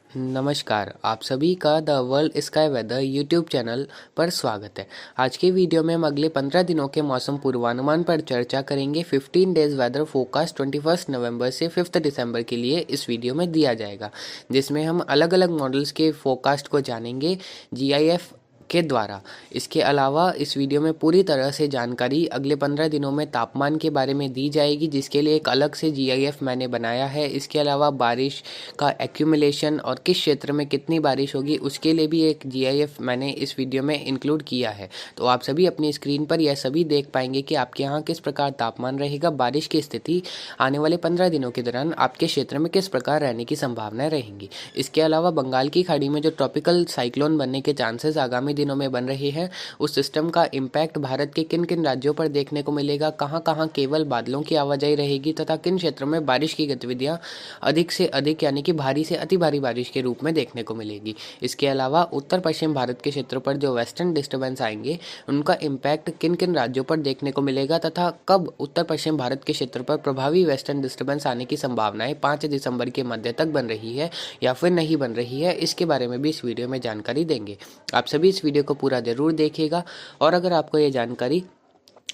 नमस्कार, आप सभी का the world sky weather YouTube channel पर स्वागत है। आज के वीडियो में हम अगले 15 दिनों के मौसम पूर्वानुमान पर चर्चा करेंगे। 15 डेज वेदर फोरकास्ट 21 नवंबर से 5 दिसंबर के लिए इस वीडियो में दिया जाएगा, जिसमें हम अलग अलग मॉडल्स के फोरकास्ट को जानेंगे जीआईएफ के द्वारा। इसके अलावा इस वीडियो में पूरी तरह से जानकारी अगले 15 दिनों में तापमान के बारे में दी जाएगी, जिसके लिए एक अलग से जीआईएफ मैंने बनाया है। इसके अलावा बारिश का एक्यूमुलेशन और किस क्षेत्र में कितनी बारिश होगी उसके लिए भी एक जीआईएफ मैंने इस वीडियो में इंक्लूड किया है। तो आप सभी अपनी स्क्रीन पर यह सभी देख पाएंगे कि आपके यहाँ किस प्रकार तापमान रहेगा, बारिश की स्थिति आने वाले 15 दिनों के दौरान आपके क्षेत्र में किस प्रकार रहने की संभावनाएं रहेंगी। इसके अलावा बंगाल की खाड़ी में जो ट्रॉपिकल साइक्लोन बनने के चांसेस आगामी दिनों में बन रहे हैं, उस सिस्टम का इम्पैक्ट भारत के किन किन राज्यों पर देखने को मिलेगा, कहां कहां केवल बादलों की आवाजाही रहेगी तथा किन क्षेत्रों में बारिश की गतिविधियां अधिक से अधिक यानी कि भारी से अति भारी बारिश के रूप में देखने को मिलेगी। इसके अलावा उत्तर पश्चिम भारत के क्षेत्रों पर जो वेस्टर्न डिस्टर्बेंस आएंगे, उनका इम्पैक्ट किन किन राज्यों पर देखने को मिलेगा तथा कब उत्तर पश्चिम भारत के क्षेत्र पर प्रभावी वेस्टर्न डिस्टर्बेंस आने की संभावनाएं 5 दिसंबर के मध्य तक बन रही है या फिर नहीं बन रही है, इसके बारे में भी इस वीडियो में जानकारी देंगे। आप सभी इस वीडियो को पूरा जरूर देखिएगा और अगर आपको ये जानकारी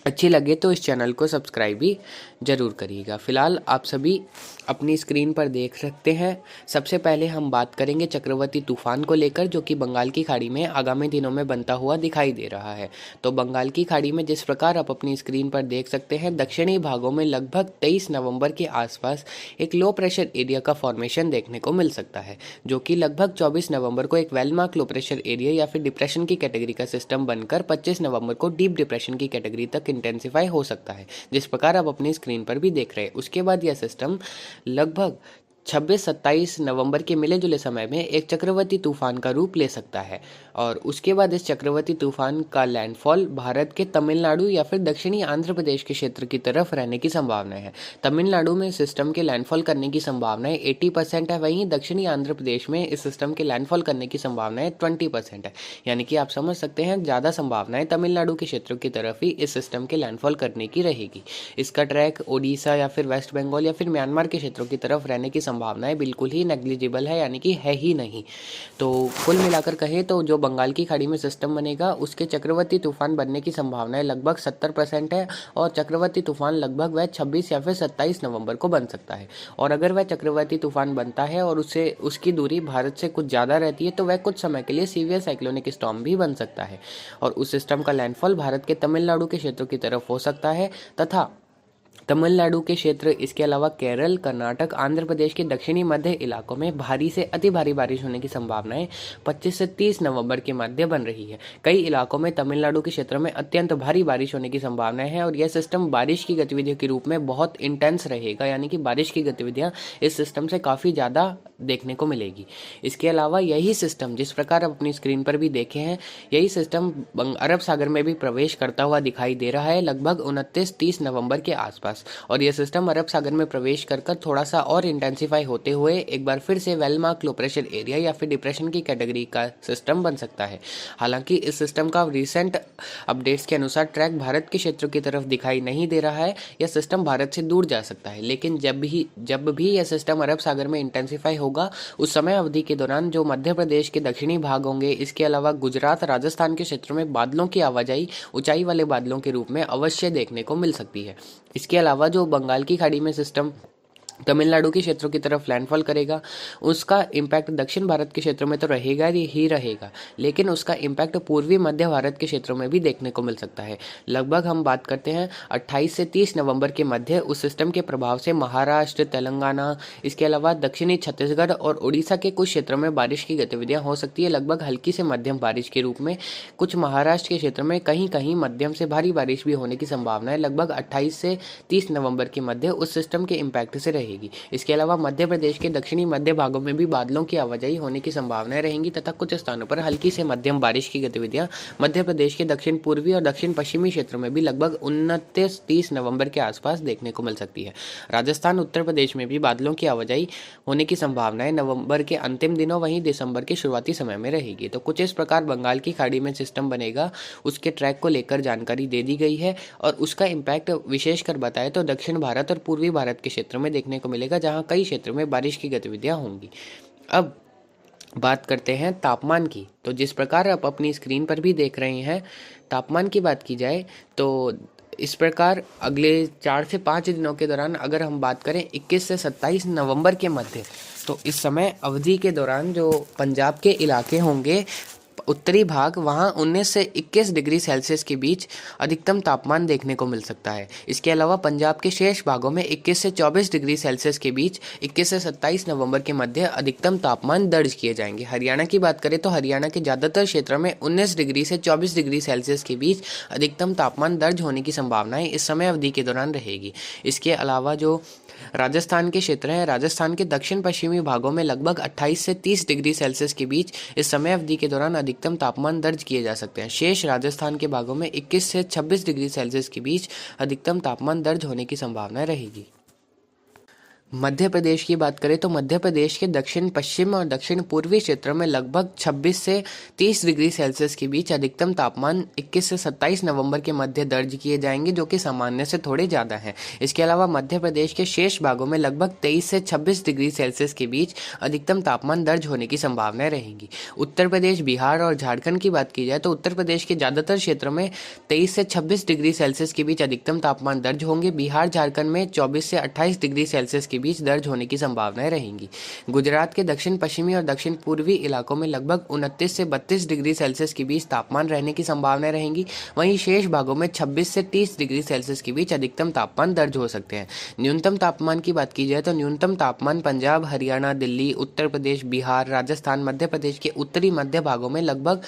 अच्छी लगे तो इस चैनल को सब्सक्राइब भी ज़रूर करिएगा। फिलहाल आप सभी अपनी स्क्रीन पर देख सकते हैं। सबसे पहले हम बात करेंगे चक्रवाती तूफान को लेकर, जो कि बंगाल की खाड़ी में आगामी दिनों में बनता हुआ दिखाई दे रहा है। तो बंगाल की खाड़ी में जिस प्रकार आप अपनी स्क्रीन पर देख सकते हैं, दक्षिणी भागों में लगभग 23 नवंबर के आसपास एक लो प्रेशर एरिया का फॉर्मेशन देखने को मिल सकता है, जो कि लगभग 24 नवंबर को एक वेल मार्क लो प्रेशर एरिया या फिर डिप्रेशन की कैटेगरी का सिस्टम बनकर 25 नवंबर को डीप डिप्रेशन की कैटेगरी तक इंटेंसिफाई हो सकता है, जिस प्रकार आप अपनी स्क्रीन पर भी देख रहे हैं। उसके बाद यह सिस्टम लगभग 26-27 नवंबर के मिले जुले समय में एक चक्रवाती तूफान का रूप ले सकता है और उसके बाद इस चक्रवाती तूफान का लैंडफॉल भारत के तमिलनाडु या फिर दक्षिणी आंध्र प्रदेश के क्षेत्र की तरफ रहने की संभावना है। तमिलनाडु में सिस्टम के लैंडफॉल करने की संभावनाएं 80% है, वहीं दक्षिणी आंध्र प्रदेश में इस सिस्टम के लैंडफॉल करने की संभावनाएं 20% है। यानी कि आप समझ सकते हैं ज़्यादा संभावनाएं तमिलनाडु के क्षेत्रों की तरफ ही इस सिस्टम के लैंडफॉल करने की रहेगी। इसका ट्रैक ओडिशा या फिर वेस्ट बंगाल या फिर म्यांमार के क्षेत्रों की तरफ रहने की संभावनाएं बिल्कुल ही नेग्लिजिबल है, यानी कि है ही नहीं। तो कुल मिलाकर कहें तो जो बंगाल की खाड़ी में सिस्टम बनेगा उसके चक्रवाती तूफान बनने की संभावनाएं लगभग 70% है और चक्रवाती तूफान लगभग वह 26 या फिर 27 नवंबर को बन सकता है। और अगर वह चक्रवाती तूफान बनता है और उससे उसकी दूरी भारत से कुछ ज़्यादा रहती है तो वह कुछ समय के लिए सीवियर साइक्लोनिक स्टॉर्म भी बन सकता है और उस सिस्टम का लैंडफॉल भारत के तमिलनाडु के क्षेत्रों की तरफ हो सकता है तथा तमिलनाडु के क्षेत्र, इसके अलावा केरल, कर्नाटक, आंध्र प्रदेश के दक्षिणी मध्य इलाकों में भारी से अति भारी बारिश होने की संभावनाएं 25 से 30 नवंबर के मध्य बन रही है। कई इलाकों में तमिलनाडु के क्षेत्र में अत्यंत भारी बारिश होने की संभावनाएं है और यह सिस्टम बारिश की गतिविधियों के रूप में बहुत इंटेंस रहेगा, यानी कि बारिश की गतिविधियां इस सिस्टम से काफ़ी ज़्यादा देखने को मिलेगी। इसके अलावा यही सिस्टम, जिस प्रकार आप अपनी स्क्रीन पर भी देखे हैं, यही सिस्टम अरब सागर में भी प्रवेश करता हुआ दिखाई दे रहा है लगभग 29-30 नवंबर के आसपास। और यह सिस्टम अरब सागर में प्रवेश कर थोड़ा सा और इंटेंसिफाई होते हुए एक बार फिर से वेल मार्क लो प्रेशर एरिया या फिर डिप्रेशन की कैटेगरी का सिस्टम बन सकता है। हालांकि इस सिस्टम का रिसेंट अपडेट्स के अनुसार ट्रैक भारत के क्षेत्रों की तरफ दिखाई नहीं दे रहा है। यह सिस्टम भारत से दूर जा सकता है, लेकिन जब भी यह सिस्टम अरब सागर में इंटेंसिफाई होगा, उस समय अवधि के दौरान जो मध्य प्रदेश के दक्षिणी भाग होंगे, इसके अलावा गुजरात, राजस्थान के क्षेत्रों में बादलों की आवाजाही ऊंचाई वाले बादलों के रूप में अवश्य देखने को मिल सकती है। इसके अलावा जो बंगाल की खाड़ी में सिस्टम तमिलनाडु के क्षेत्रों की तरफ लैंडफॉल करेगा, उसका इम्पैक्ट दक्षिण भारत के क्षेत्रों में तो रहेगा ही रहेगा, लेकिन उसका इम्पैक्ट पूर्वी मध्य भारत के क्षेत्रों में भी देखने को मिल सकता है। लगभग हम बात करते हैं 28 से 30 नवंबर के मध्य उस सिस्टम के प्रभाव से महाराष्ट्र, तेलंगाना, इसके अलावा दक्षिणी छत्तीसगढ़ और उड़ीसा के कुछ क्षेत्रों में बारिश की गतिविधियां हो सकती है, लगभग हल्की से मध्यम बारिश के रूप में। कुछ महाराष्ट्र के क्षेत्र में कहीं कहीं मध्यम से भारी बारिश भी होने की संभावना है लगभग 28 से 30 नवंबर के मध्य उस सिस्टम के इम्पैक्ट से रहेगी। इसके अलावा मध्य प्रदेश के दक्षिणी मध्य भागों में भी बादलों की आवाजाही होने की संभावनाएं रहेंगी तथा कुछ स्थानों पर हल्की से मध्यम बारिश की गतिविधियां मध्य प्रदेश के दक्षिण पूर्वी और दक्षिण पश्चिमी क्षेत्रों में भी लगभग 29-30 नवंबर के आसपास देखने को मिल सकती है। राजस्थान, उत्तर प्रदेश में भी बादलों की आवाजाही होने की संभावनाएं नवंबर के अंतिम दिनों वहीं दिसंबर के शुरुआती समय में रहेगी। तो कुछ इस प्रकार बंगाल की खाड़ी में सिस्टम बनेगा, उसके ट्रैक को लेकर जानकारी दे दी गई है और उसका इम्पैक्ट विशेषकर बताए तो दक्षिण भारत और पूर्वी भारत के क्षेत्र में देखने को मिलेगा, जहां कई क्षेत्रों में बारिश की गतिविधियां होंगी। अब बात करते हैं तापमान की। तो जिस प्रकार आप अपनी स्क्रीन पर भी देख रहे हैं, तापमान की बात की जाए तो इस प्रकार अगले 4 से 5 दिनों के दौरान अगर हम बात करें 21 से 27 नवंबर के मध्य, तो इस समय अवधि के दौरान जो पंजाब के इलाके होंगे उत्तरी भाग, वहाँ 19 से 21 डिग्री सेल्सियस के बीच अधिकतम तापमान देखने को मिल सकता है। इसके अलावा पंजाब के शेष भागों में 21 से 24 डिग्री सेल्सियस के बीच 21 से 27 नवंबर के मध्य अधिकतम तापमान दर्ज किए जाएंगे। हरियाणा की बात करें तो हरियाणा के ज़्यादातर क्षेत्रों में 19 डिग्री से 24 डिग्री सेल्सियस के बीच अधिकतम तापमान दर्ज होने की संभावनाएं इस समय अवधि के दौरान रहेगी। इसके अलावा जो राजस्थान के क्षेत्र हैं, राजस्थान के दक्षिण पश्चिमी भागों में लगभग 28 से 30 डिग्री सेल्सियस के बीच इस समय अवधि के दौरान अधिकतम तापमान दर्ज किए जा सकते हैं। शेष राजस्थान के भागों में 21 से 26 डिग्री सेल्सियस के बीच अधिकतम तापमान दर्ज होने की संभावना रहेगी। मध्य प्रदेश की बात करें तो मध्य प्रदेश के दक्षिण पश्चिम और दक्षिण पूर्वी क्षेत्रों में लगभग 26 से 30 डिग्री सेल्सियस के बीच अधिकतम तापमान 21 से 27 नवंबर के मध्य दर्ज किए जाएंगे, जो कि सामान्य से थोड़े ज़्यादा हैं। इसके अलावा मध्य प्रदेश के शेष भागों में लगभग 23 से 26 डिग्री सेल्सियस के बीच अधिकतम तापमान दर्ज होने की संभावनाएं रहेंगी। उत्तर प्रदेश, बिहार और झारखंड की बात की जाए तो उत्तर प्रदेश के ज़्यादातर क्षेत्रों में 23 से 26 डिग्री सेल्सियस के बीच अधिकतम तापमान दर्ज होंगे। बिहार, झारखंड में 24 से 28 डिग्री सेल्सियस के बीच दर्ज होने की संभावनाएं रहेंगी। गुजरात के दक्षिण पश्चिमी और दक्षिण पूर्वी इलाकों में लगभग 29 से 32 डिग्री सेल्सियस के बीच तापमान रहने की संभावनाएं रहेंगी। वहीं शेष भागों में 26 से 30 डिग्री सेल्सियस के बीच अधिकतम तापमान दर्ज हो सकते हैं। न्यूनतम तापमान की बात की जाए तो न्यूनतम तापमान पंजाब, हरियाणा, दिल्ली, उत्तर प्रदेश, बिहार, राजस्थान, मध्य प्रदेश के उत्तरी मध्य भागों में लगभग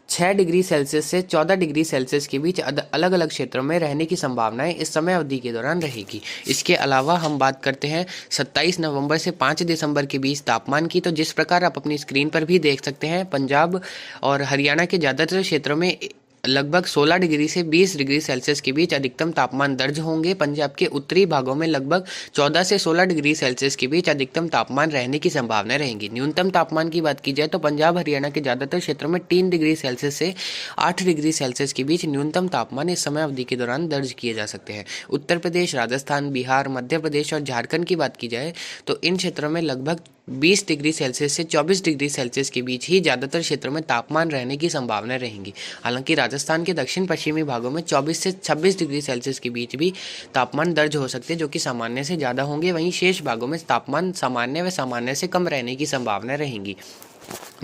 6 डिग्री सेल्सियस से 14 डिग्री सेल्सियस के बीच अलग अलग क्षेत्रों में रहने की संभावनाएं इस समय अवधि के दौरान रहेगी। इसके अलावा हम बात करते हैं 27 नवंबर से 5 दिसंबर के बीच तापमान की। तो जिस प्रकार आप अपनी स्क्रीन पर भी देख सकते हैं, पंजाब और हरियाणा के ज़्यादातर क्षेत्रों में लगभग 16 डिग्री से 20 डिग्री सेल्सियस के बीच अधिकतम तापमान दर्ज होंगे। पंजाब के उत्तरी भागों में लगभग 14 से 16 डिग्री सेल्सियस के बीच अधिकतम तापमान रहने की संभावना रहेंगी। न्यूनतम तापमान की बात की जाए तो पंजाब, हरियाणा के ज़्यादातर क्षेत्रों में 3 डिग्री सेल्सियस से 8 डिग्री सेल्सियस के बीच न्यूनतम तापमान इस समय अवधि के दौरान दर्ज किए जा सकते हैं। उत्तर प्रदेश, राजस्थान, बिहार, मध्य प्रदेश और झारखंड की बात की जाए तो इन क्षेत्रों में लगभग 20 डिग्री सेल्सियस से 24 डिग्री सेल्सियस के बीच ही ज़्यादातर क्षेत्रों में तापमान रहने की संभावना रहेंगी। हालांकि राजस्थान के दक्षिण पश्चिमी भागों में 24 से 26 डिग्री सेल्सियस के बीच भी तापमान दर्ज हो सकते हैं, जो कि सामान्य से ज़्यादा होंगे। वहीं शेष भागों में तापमान सामान्य व सामान्य से कम रहने की संभावना रहेंगी।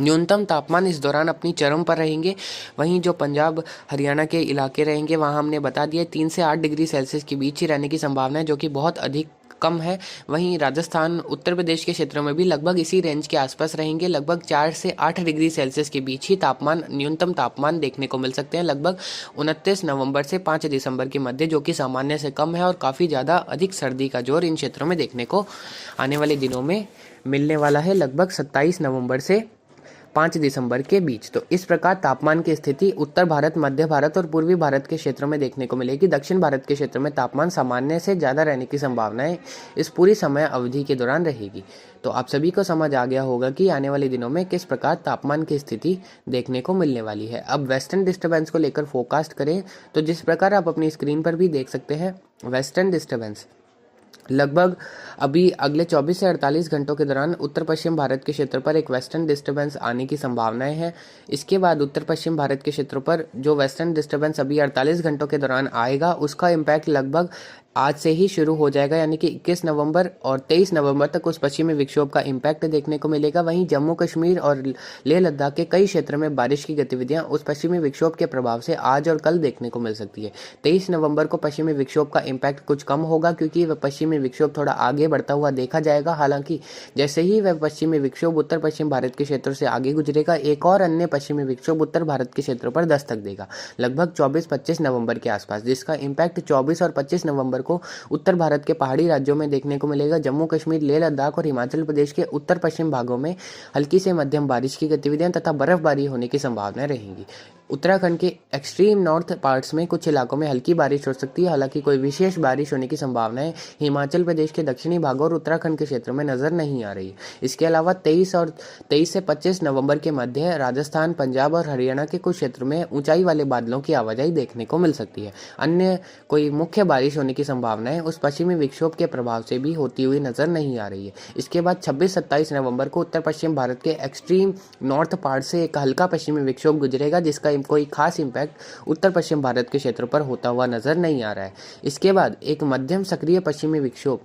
न्यूनतम तापमान इस दौरान अपनी चरम पर रहेंगे। वहीं जो पंजाब, हरियाणा के इलाके रहेंगे वहाँ हमने बता दिया 3 से 8 डिग्री सेल्सियस के बीच ही रहने की संभावना है, जो कि बहुत अधिक कम है। वहीं राजस्थान, उत्तर प्रदेश के क्षेत्रों में भी लगभग इसी रेंज के आसपास रहेंगे। लगभग 4 से 8 डिग्री सेल्सियस के बीच ही न्यूनतम तापमान देखने को मिल सकते हैं, लगभग 29 नवंबर से 5 दिसंबर के मध्य, जो कि सामान्य से कम है और काफ़ी ज़्यादा अधिक सर्दी का जोर इन क्षेत्रों में देखने को आने वाले दिनों में मिलने वाला है, लगभग 27 नवंबर से 5 दिसंबर के बीच। तो इस प्रकार तापमान की स्थिति उत्तर भारत, मध्य भारत और पूर्वी भारत के क्षेत्रों में देखने को मिलेगी। दक्षिण भारत के क्षेत्र में तापमान सामान्य से ज़्यादा रहने की संभावनाएं इस पूरी समय अवधि के दौरान रहेगी। तो आप सभी को समझ आ गया होगा कि आने वाले दिनों में किस प्रकार तापमान की स्थिति देखने को मिलने वाली है। अब वेस्टर्न डिस्टर्बेंस को लेकर फोरकास्ट करें तो जिस प्रकार आप अपनी स्क्रीन पर भी देख सकते हैं, वेस्टर्न डिस्टर्बेंस लगभग अभी अगले 24 से 48 घंटों के दौरान उत्तर पश्चिम भारत के क्षेत्र पर एक वेस्टर्न डिस्टर्बेंस आने की संभावनाएं हैं। इसके बाद उत्तर पश्चिम भारत के क्षेत्रों पर जो वेस्टर्न डिस्टर्बेंस अभी 48 घंटों के दौरान आएगा, उसका इम्पैक्ट लगभग आज से ही शुरू हो जाएगा, यानी कि 21 नवंबर और 23 नवंबर तक उस पश्चिमी विक्षोभ का इम्पैक्ट देखने को मिलेगा। वहीं जम्मू कश्मीर और लेह लद्दाख के कई क्षेत्रों में बारिश की गतिविधियां उस पश्चिमी विक्षोभ के प्रभाव से आज और कल देखने को मिल सकती है। 23 नवंबर को पश्चिमी विक्षोभ का इम्पैक्ट कुछ कम होगा, क्योंकि वह पश्चिमी विक्षोभ थोड़ा आगे बढ़ता हुआ देखा जाएगा। हालांकि जैसे ही वह पश्चिमी विक्षोभ उत्तर पश्चिम भारत के क्षेत्र से आगे गुजरेगा, एक और अन्य पश्चिमी विक्षोभ उत्तर भारत के क्षेत्रों पर दस्तक देगा लगभग 24-25 नवंबर के आसपास, जिसका इम्पैक्ट 24 और 25 नवंबर को उत्तर भारत के पहाड़ी राज्यों में देखने को मिलेगा। जम्मू कश्मीर, लेह लद्दाख और हिमाचल प्रदेश के उत्तर पश्चिम भागों में हल्की से मध्यम बारिश की गतिविधियां तथा बर्फबारी होने की संभावना रहेंगी। उत्तराखंड के एक्सट्रीम नॉर्थ पार्ट्स में कुछ इलाकों में हल्की बारिश हो सकती है, हालांकि कोई विशेष बारिश होने की संभावनाएं हिमाचल प्रदेश के दक्षिणी भागों और उत्तराखंड के क्षेत्रों में नजर नहीं आ रही। इसके अलावा 23 से 25 नवंबर के मध्य राजस्थान, पंजाब और हरियाणा के कुछ क्षेत्रों में ऊंचाई वाले बादलों की आवाजाही देखने को मिल सकती है। अन्य कोई मुख्य बारिश होने की संभावनाएं उस पश्चिमी विक्षोभ के प्रभाव से भी होती हुई नजर नहीं आ रही है। इसके बाद 26-27 नवंबर को उत्तर पश्चिम भारत के एक्सट्रीम नॉर्थ पार्ट से एक हल्का पश्चिमी विक्षोभ गुजरेगा, जिसका कोई खास इम्पैक्ट उत्तर पश्चिम भारत के क्षेत्र पर होता हुआ नजर नहीं आ रहा है। इसके बाद एक मध्यम सक्रिय पश्चिमी विक्षोभ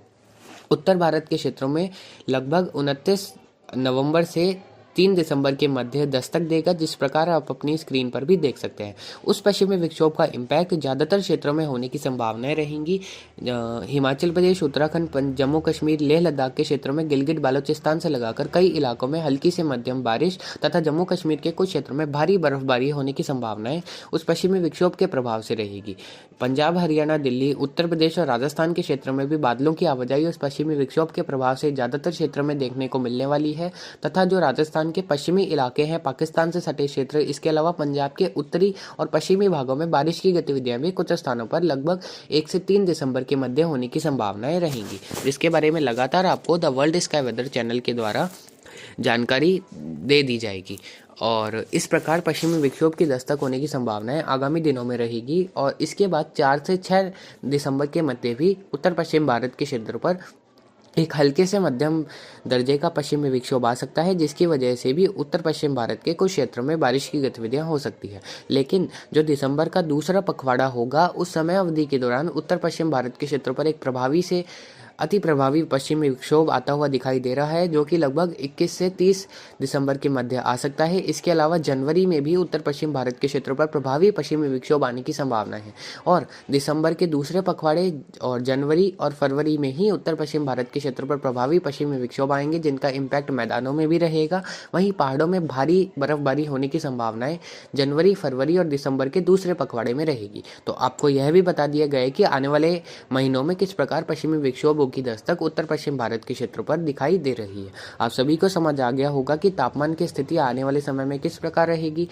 उत्तर भारत के क्षेत्रों में लगभग 29 नवंबर से 3 दिसंबर के मध्य दस्तक देगा, जिस प्रकार आप अपनी स्क्रीन पर भी देख सकते हैं। उस पश्चिमी विक्षोभ का इम्पैक्ट ज़्यादातर क्षेत्रों में होने की संभावनाएं रहेंगी। हिमाचल प्रदेश, उत्तराखंड, जम्मू कश्मीर, लेह लद्दाख के क्षेत्रों में गिलगित बाल्टिस्तान से लगाकर कई इलाकों में हल्की से मध्यम बारिश तथा जम्मू कश्मीर के कुछ क्षेत्रों में भारी बर्फबारी होने की संभावनाएं उस पश्चिमी विक्षोभ के प्रभाव से रहेगी। पंजाब, हरियाणा, दिल्ली, उत्तर प्रदेश और राजस्थान के क्षेत्रों में भी बादलों की आवाजाही उस पश्चिमी विक्षोभ के प्रभाव से ज़्यादातर क्षेत्रों में देखने को मिलने वाली है तथा जो राजस्थान के पश्चिमी इलाके हैं, पाकिस्तान से सटे क्षेत्र, इसके अलावा पंजाब के उत्तरी और पश्चिमी भागों में बारिश की गतिविधियां भी कुछ स्थानों पर लगभग 1 से 3 दिसंबर के मध्य होने की संभावनाएं रहेंगी, जिसके बारे में लगातार आपको the world sky weather channel के द्वारा जानकारी दे दी जाएगी। और इस प्रकार पश्चिमी विक्षोभ की दस्तक होने की संभावनाएं आगामी दिनों में रहेगी और इसके बाद 4 से 6 दिसंबर के मध्य भी उत्तर पश्चिम भारत के क्षेत्र पर एक हल्के से मध्यम दर्जे का पश्चिमी विक्षोभ आ सकता है, जिसकी वजह से भी उत्तर पश्चिम भारत के कुछ क्षेत्रों में बारिश की गतिविधियां हो सकती है। लेकिन जो दिसंबर का दूसरा पखवाड़ा होगा, उस समय अवधि के दौरान उत्तर पश्चिम भारत के क्षेत्रों पर एक प्रभावी से अति प्रभावी पश्चिमी विक्षोभ आता हुआ दिखाई दे रहा है, जो कि लगभग 21 से 30 दिसंबर के मध्य आ सकता है। इसके अलावा जनवरी में भी उत्तर पश्चिम भारत के क्षेत्रों पर प्रभावी पश्चिमी विक्षोभ आने की संभावना है और दिसंबर के दूसरे पखवाड़े और जनवरी और फरवरी में ही उत्तर पश्चिम भारत के क्षेत्रों पर प्रभावी पश्चिमी विक्षोभ आएंगे, जिनका इम्पैक्ट मैदानों में भी रहेगा। वहीं पहाड़ों में भारी बर्फबारी होने की संभावनाएं जनवरी, फरवरी और दिसंबर के दूसरे पखवाड़े में रहेगी। तो आपको यह भी बता दिया गया है कि आने वाले महीनों में किस प्रकार पश्चिमी विक्षोभ की दस्तक उत्तर पश्चिम भारत के क्षेत्रों पर दिखाई दे रही है। आप सभी को समझ आ गया होगा कि तापमान की स्थिति आने वाले समय में किस प्रकार रहेगी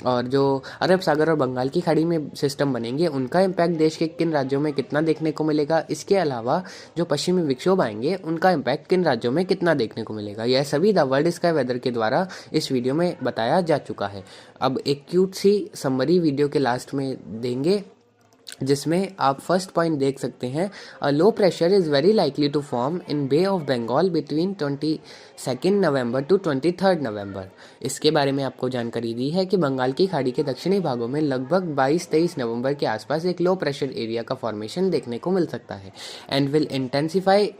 और जो अरब सागर और बंगाल की खाड़ी में सिस्टम बनेंगे, उनका इम्पैक्ट देश के किन राज्यों में कितना देखने को मिलेगा। इसके अलावा जो पश्चिमी विक्षोभ आएंगे, उनका इम्पैक्ट किन राज्यों में कितना देखने को मिलेगा, यह सभी द वर्ल्ड स्काई वेदर के द्वारा इस वीडियो में बताया जा चुका है। अब एक क्यूट सी समरी वीडियो के लास्ट में देंगे, जिसमें आप फर्स्ट पॉइंट देख सकते हैं, a low pressure is very likely to form in bay of Bengal between 22 November to 23 November. इसके बारे में आपको जानकारी दी है कि बंगाल की खाड़ी के दक्षिणी भागों में लगभग 22-23 नवंबर के आसपास एक लो प्रेशर एरिया का फॉर्मेशन देखने को मिल सकता है and will intensify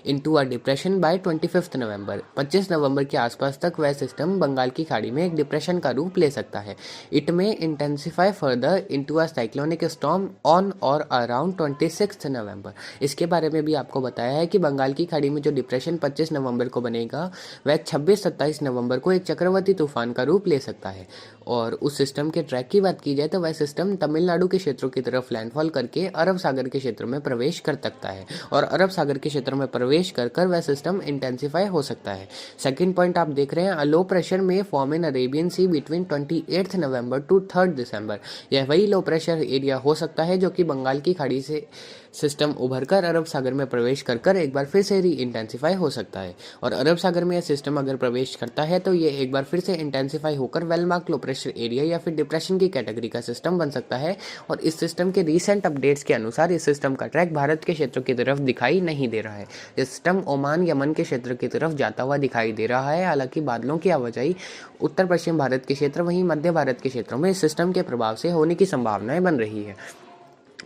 into a depression by 25 November. 25 नवंबर के आसपास तक वह सिस्टम बंगाल की खाड़ी में एक डिप्रेशन का रूप ले सकता है। इट में intensify further into a cyclonic storm on और अराउंड 26 नवंबर। इसके बारे में भी आपको बताया है कि बंगाल की खाड़ी में जो डिप्रेशन 25 नवंबर को बनेगा, वह 26-27 नवंबर को एक चक्रवाती तूफान का रूप ले सकता है। और उस सिस्टम के ट्रैक की बात की जाए तो वह सिस्टम तमिलनाडु के क्षेत्रों की तरफ लैंडफॉल करके अरब सागर के क्षेत्र में प्रवेश कर सकता है और अरब सागर के क्षेत्र में प्रवेश कर वह सिस्टम इंटेंसिफाई हो सकता है। सेकंड पॉइंट आप देख रहे हैं, a low pressure may form in Arabian sea between 28 November to 3 December. यह वही लो प्रेशर एरिया हो सकता है जो कि बंगाल की खाड़ी से सिस्टम उभरकर अरब सागर में प्रवेश कर एक बार फिर से री इंटेंसिफाई हो सकता है। और अरब सागर में यह सिस्टम अगर प्रवेश करता है तो ये एक बार फिर से इंटेंसिफाई होकर वेल मार्क लो प्रेशर एरिया या फिर डिप्रेशन की कैटेगरी का सिस्टम बन सकता है। और इस सिस्टम के रीसेंट अपडेट्स के अनुसार इस सिस्टम का ट्रैक भारत के क्षेत्रों की तरफ दिखाई नहीं दे रहा है। यह सिस्टम ओमान, यमन के क्षेत्र की तरफ जाता हुआ दिखाई दे रहा है। हालांकि बादलों की आवाजाही उत्तर पश्चिम भारत के क्षेत्र, वहीं मध्य भारत के क्षेत्रों में इस सिस्टम के प्रभाव से होने की संभावनाएं बन रही है।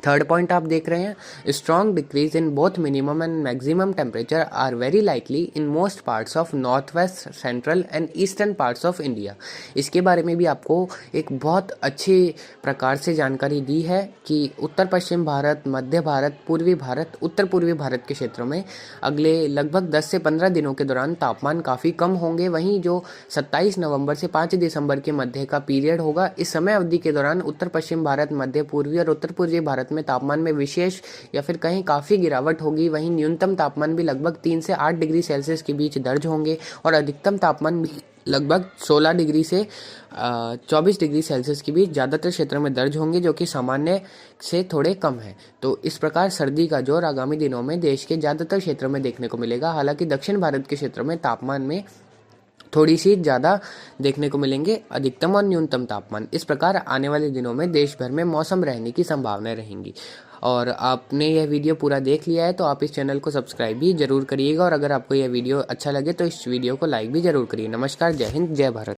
थर्ड पॉइंट आप देख रहे हैं, strong decrease in both minimum and maximum temperature are very likely in most parts of north west, central and eastern parts of India. इसके बारे में भी आपको एक बहुत अच्छे प्रकार से जानकारी दी है कि उत्तर पश्चिम भारत, मध्य भारत, पूर्वी भारत, उत्तर पूर्वी भारत के क्षेत्रों में अगले लगभग 10 से 15 दिनों के दौरान तापमान काफ़ी कम होंगे। वहीं जो 27 नवंबर से 5 दिसंबर के मध्य का पीरियड होगा, इस समय अवधि के दौरान उत्तर पश्चिम भारत, मध्य पूर्वी और उत्तर पूर्वी भारत में तापमान में विशेष या फिर कहीं काफ़ी गिरावट होगी। वहीं न्यूनतम तापमान भी लगभग 3 से 8 डिग्री सेल्सियस के बीच दर्ज होंगे और अधिकतम तापमान भी लगभग 16 डिग्री से 24 डिग्री सेल्सियस के बीच ज़्यादातर क्षेत्रों में दर्ज होंगे, जो कि सामान्य से थोड़े कम है। तो इस प्रकार सर्दी का जोर आगामी दिनों में देश के ज़्यादातर क्षेत्रों में देखने को मिलेगा। हालांकि दक्षिण भारत के क्षेत्रों में तापमान में थोड़ी सी ज़्यादा देखने को मिलेंगे अधिकतम और न्यूनतम तापमान। इस प्रकार आने वाले दिनों में देश भर में मौसम रहने की संभावनाएं रहेंगी। और आपने यह वीडियो पूरा देख लिया है तो आप इस चैनल को सब्सक्राइब भी जरूर करिएगा, और अगर आपको यह वीडियो अच्छा लगे तो इस वीडियो को लाइक भी जरूर करिए। नमस्कार, जय हिंद, जय भारत।